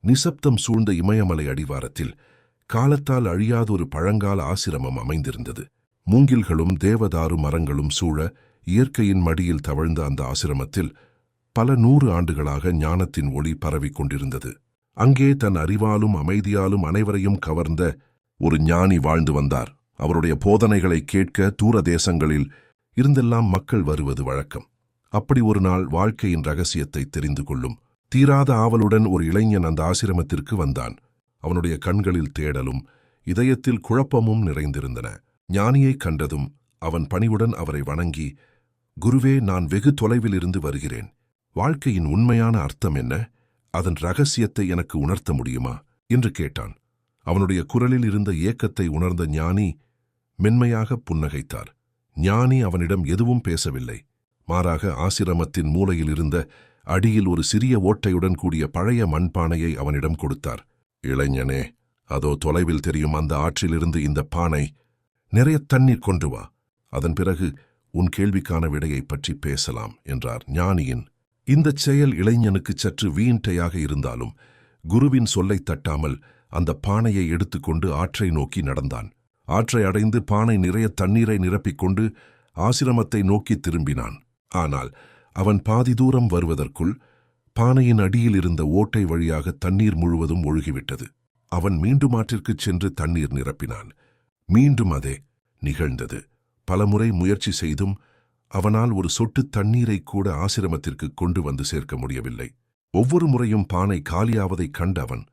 நிசப்தம் சூழ்ந்த இமயமலை அடிவாரத்தில் காலத்தால் அழியாதொரு பழங்கால ஆசிரமம் அமைந்திருந்தது. மூங்கில்களும் தேவதாரு மரங்களும் சூழ இயற்கையின் மடியில் தவழ்ந்த அந்த ஆசிரமத்தில் பல 100 ஆண்டுகளாக ஞானத்தின் ஒளி பரவிக் கொண்டிருந்தது. அங்கே தன் அறிவாலும் அமைதியாலும் அனைவரையும் கவர்ந்த ஒரு ஞானி வாழ்ந்து வந்தார். அவருடைய போதனைகளை கேட்க தூர தேசங்களில் இருந்தெல்லாம் மக்கள் வருவது வழக்கம். அப்படி ஒரு நாள் வாழ்க்கையின் ரகசியத்தை தெரிந்து கொள்ளும் தீராத ஆவலுடன் ஒரு இளைஞன் அந்த ஆசிரமத்திற்கு வந்தான். அவனுடைய கண்களில் தேடலும் இதயத்தில் குழப்பமும் நிறைந்திருந்தன. ஞானியை கண்டதும் அவன் பணிவுடன் அவரை வணங்கி, குருவே, நான் வெகு தொலைவில் இருந்து வருகிறேன். வாழ்க்கையின் உண்மையான அர்த்தம் என்ன? அதன் ரகசியத்தை எனக்கு உணர்த்த முடியுமா என்று கேட்டான். அவனுடைய குரலில் இருந்த ஏக்கத்தை உணர்ந்த ஞானி மென்மையாக புன்னகைத்தார். ஞானி அவனிடம் எதுவும் பேசவில்லை. மாறாக ஆசிரமத்தின் மூலையில் இருந்த அடியில் ஒரு சிறிய ஓட்டையுடன் கூடிய பழைய மண்பானையை அவனிடம் கொடுத்தார். இளைஞனே, அதோ தொலைவில் தெரியும் அந்த ஆற்றிலிருந்து இந்த பானை நிறைய தண்ணீர் கொண்டு வா. அதன் பிறகு உன் கேள்விக்கான விடையைப் பற்றி பேசலாம் என்றார். ஞானியின் இந்தச் செயல் இளைஞனுக்கு சற்று வீண்டையாக இருந்தாலும் குருவின் சொல்லைத் தட்டாமல் அந்த பானையை எடுத்துக்கொண்டு ஆற்றை நோக்கி நடந்தான். ஆற்றை அடைந்து பானை நிறைய தண்ணீரை நிரப்பிக்கொண்டு ஆசிரமத்தை நோக்கி திரும்பினான். ஆனால் அவன் பாதி தூரம் வருவதற்குள் பானையின் அடியில் இருந்த ஓட்டை வழியாக தண்ணீர் முழுவதும் ஒழுகிவிட்டது. அவன் மீண்டும் ஆற்றிற்குச் சென்று தண்ணீர் நிரப்பினான். மீண்டும் அதே நிகழ்ந்தது. பலமுறை முயற்சி செய்தும் அவனால் ஒரு சொட்டு தண்ணீரை கூட ஆசிரமத்திற்கு கொண்டு வந்து சேர்க்க முடியவில்லை. ஒவ்வொரு முறையும் பானை காலியாவதைக் கண்ட அவன்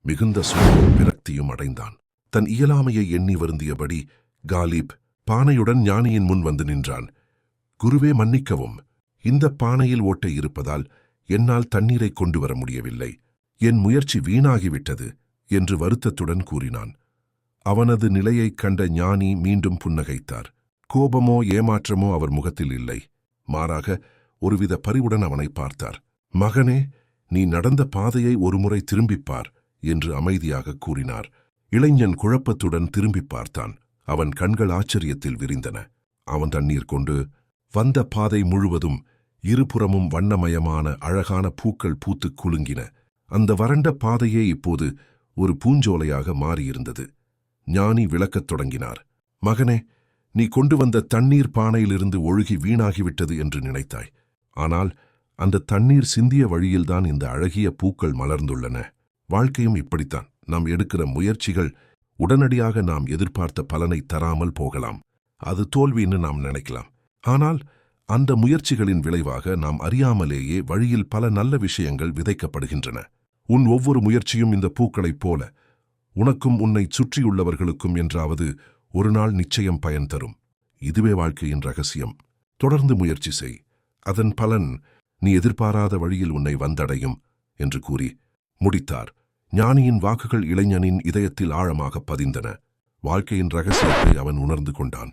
மிகுந்த சோகமும் விரக்தியும் அடைந்தான். தன் இயலாமையை எண்ணி வருந்தியபடி காலிப் பானையுடன் ஞானியின் முன் வந்து நின்றான். குருவே, மன்னிக்கவும். இந்த பானையில் ஓட்டை இருப்பதால் என்னால் தண்ணீரை கொண்டு வர முடியவில்லை. என் முயற்சி வீணாகிவிட்டது என்று வருத்தத்துடன் கூறினான். அவனது நிலையைக் கண்ட ஞானி மீண்டும் புன்னகைத்தார். கோபமோ ஏமாற்றமோ அவர் முகத்தில் இல்லை. மாறாக ஒருவித பரிவுடன் அவனை பார்த்தார். மகனே, நீ நடந்த பாதையை ஒருமுறை திரும்பிப்பார் என்று அமைதியாக கூறினார். இளைஞன் குழப்பத்துடன் திரும்பிப் பார்த்தான். அவன் கண்கள் ஆச்சரியத்தில் விரிந்தன. அவன் தண்ணீர் கொண்டு வந்த பாதை முழுவதும் இருபுறமும் வண்ணமயமான அழகான பூக்கள் பூத்து குலுங்கின. அந்த வறண்ட பாதையே இப்போது ஒரு பூஞ்சோலையாக மாறியிருந்தது. ஞானி விளக்கத் தொடங்கினார். மகனே, நீ கொண்டு வந்த தண்ணீர் பானையிலிருந்து ஒழுகி வீணாகிவிட்டது என்று நினைத்தாய். ஆனால் அந்த தண்ணீர் சிந்திய வழியில்தான் இந்த அழகிய பூக்கள் மலர்ந்துள்ளன. வாழ்க்கையும் இப்படித்தான். நாம் எடுக்கிற முயற்சிகள் உடனடியாக நாம் எதிர்பார்த்த பலனை தராமல் போகலாம். அது தோல்வின்னு நாம் நினைக்கலாம். ஆனால் அந்த முயற்சிகளின் விளைவாக நாம் அறியாமலேயே வழியில் பல நல்ல விஷயங்கள் விதைக்கப்படுகின்றன. உன் ஒவ்வொரு முயற்சியும் இந்த பூக்களைப் போல உனக்கும் உன்னை சுற்றியுள்ளவர்களுக்கும் என்றாவது ஒரு நாள் நிச்சயம் பயன் தரும். இதுவே வாழ்க்கையின் ரகசியம். தொடர்ந்து முயற்சி செய். அதன் பலன் நீ எதிர்பாராத வழியில் உன்னை வந்தடையும் என்று கூறி முடித்தார். ஞானியின் வாக்குகள் இளைஞனின் இதயத்தில் ஆழமாக பதிந்தன. வாழ்க்கையின் ரகசியத்தை அவன் உணர்ந்து கொண்டான்.